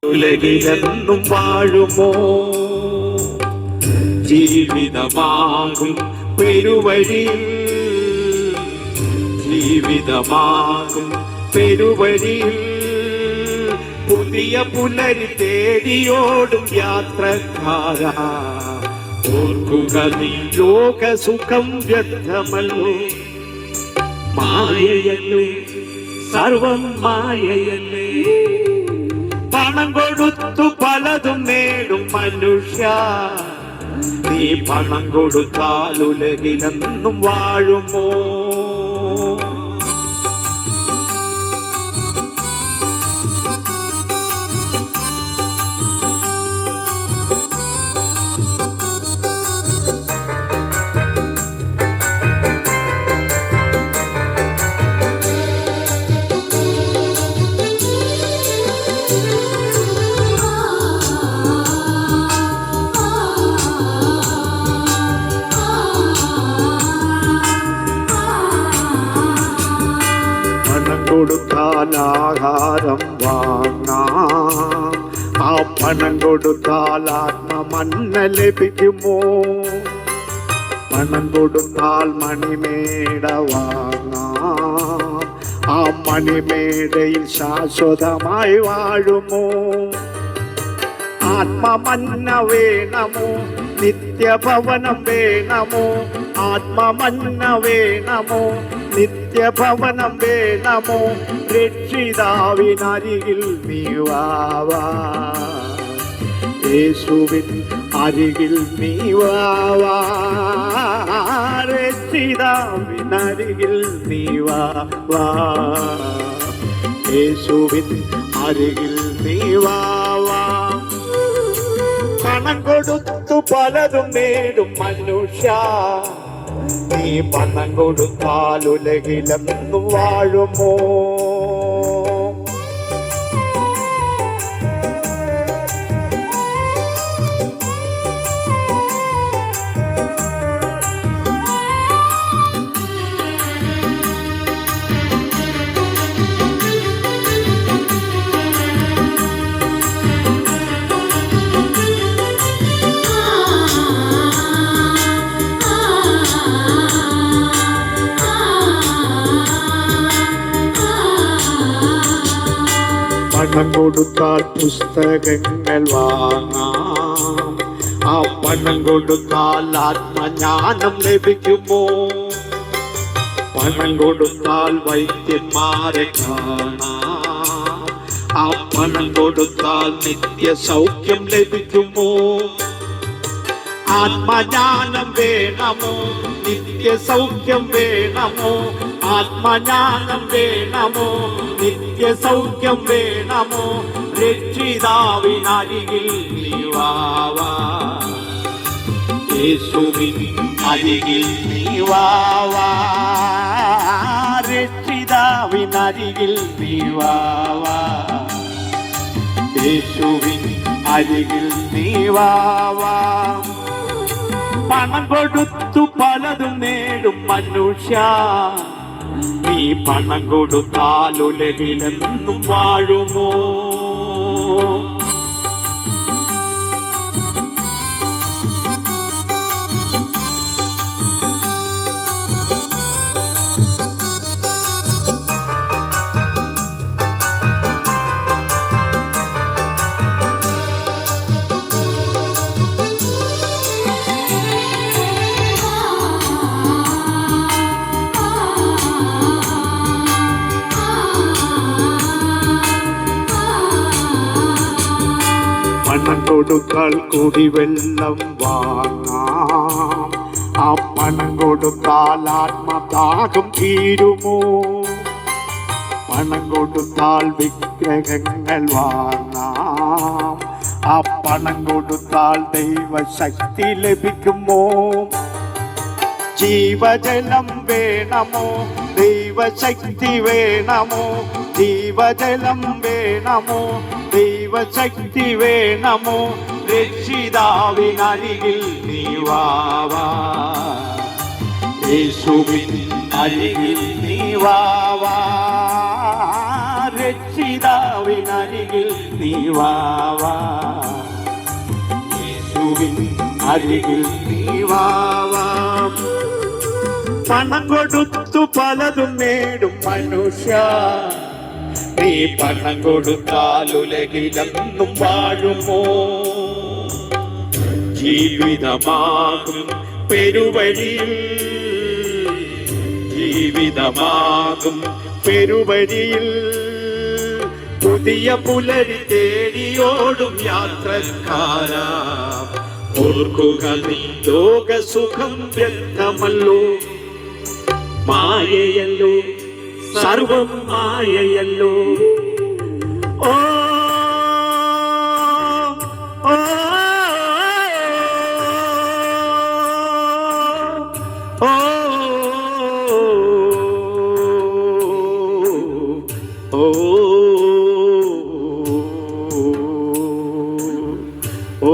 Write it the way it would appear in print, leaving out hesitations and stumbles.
ഉലകിലെന്നും വാഴുമോ ജീവിതമാകും പെരുവഴിയിൽ ജീവിതമാകും പെരുവഴിയിൽ പുതിയ പുലരി തേടിയോടും യാത്രക്കാരാ ഓർക്കുക നീ ലോകസുഖം വ്യർത്ഥമല്ലോ മായയല്ലേ സർവം മായയല്ലേ പണം കൊടുത്തു പലതും നേടും മനുഷ്യ നീ പണം കൊടുത്താൽ ഉലകിലെന്നും വാഴുമോ കൊടുത്താൽ ആഹാരം വാങ്ങാം ആ പണം കൊടുത്താൽ ആത്മമന്ന ലഭിക്കുമോ പണം കൊടുത്താൽ മണിമേട വാങ്ങാം ആ മണിമേടയിൽ ശാശ്വതമായി വാഴുമോ ആത്മമന്ന വേണമോ നിത്യഭവനം വേണമോ ആത്മമന്ന വേണമോ നിത്യഭവനം വേണമോ രക്ഷിതാവിനരികിൽ നീ വാവാ യേശുവിൻ അരികിൽ നീ വാവാ രക്ഷിതാവിനരികിൽ നീ വാവാ യേശുവിൻ അരികിൽ നീ വാവാ പണം കൊടുത്തു പലതും നേടും മനുഷ്യ നീ പണം കൊടുത്താൽ ഉലകിലെന്നും വാഴുമോ പണം കൊടുത്താൽ പുസ്തകങ്ങൾ വാങ്ങാം ആ പണം കൊടുത്താൽ ആത്മജ്ഞാനം ലഭിക്കുമോ പണം കൊടുത്താൽ വൈദ്യന്മാരെ കാണാം ആ പണം കൊടുത്താൽ നിത്യ സൗഖ്യം ലഭിക്കുമോ ആത്മജ്ഞാനം വേണമോ നിത്യ സൗഖ്യം വേണമോ ആത്മജ്ഞാനം വേണമോ നിത്യ സൗഖ്യം വേണമോ രക്ഷിതാവിനരികിൽ നീ വാവാ യേശുവിൻ അരികിൽ നീ വാവാ രക്ഷിതാവിനരികിൽ നീ വാവാ യേശുവിൻ അരികിൽ നീ വാവാ പണം കൊടുത്തു പലതും നേടും മനുഷ്യ നീ പണം കൊടുത്താൽ ഉലകിലെന്നും വാഴുമോ പണം കൊടുത്താൽ കുടിവെള്ളം വാങ്ങാം ആ പണം കൊടുത്താൽ ആത്മദാഹം തീരുമോ പണം കൊടുത്താൽ വിഗ്രഹങ്ങൾ വാങ്ങാം ആ പണം കൊടുത്താൽ ദൈവശക്തി ലഭിക്കുമോ ജീവജലം വേണമോ ദൈവശക്തി വേണമോ ജീവജലം വേണമോ ദൈവശക്തി വേണമോ രക്ഷിതാവിനരികിൽ നീ വാവാ യേശുവിൻ അരികിൽ നീ വാവാ രക്ഷിതാവ് കർത്താവിനരികിൽ നീ വാവാ, യേശുവിൻ അരികിൽ നീ വാവാ. പണം കൊടുത്തു പലതും നേടും മനുഷ്യ, നീ പണം കൊടുത്താൽ ഉലകിലെന്നും വാഴുമോ? ജീവിതമാകും പെരുവഴിയിൽ, ജീവിതമാകും പെരുവഴിയിൽ പുതിയ പുലരി തേടിയോടും യാത്രക്കാരാ, ഓർക്കുക നീ ലോകസുഖം വ്യക്തമല്ലോ, മായയല്ലോ സർവം മായയല്ലോ. ഓ ഓ ഓ ഓ ഓ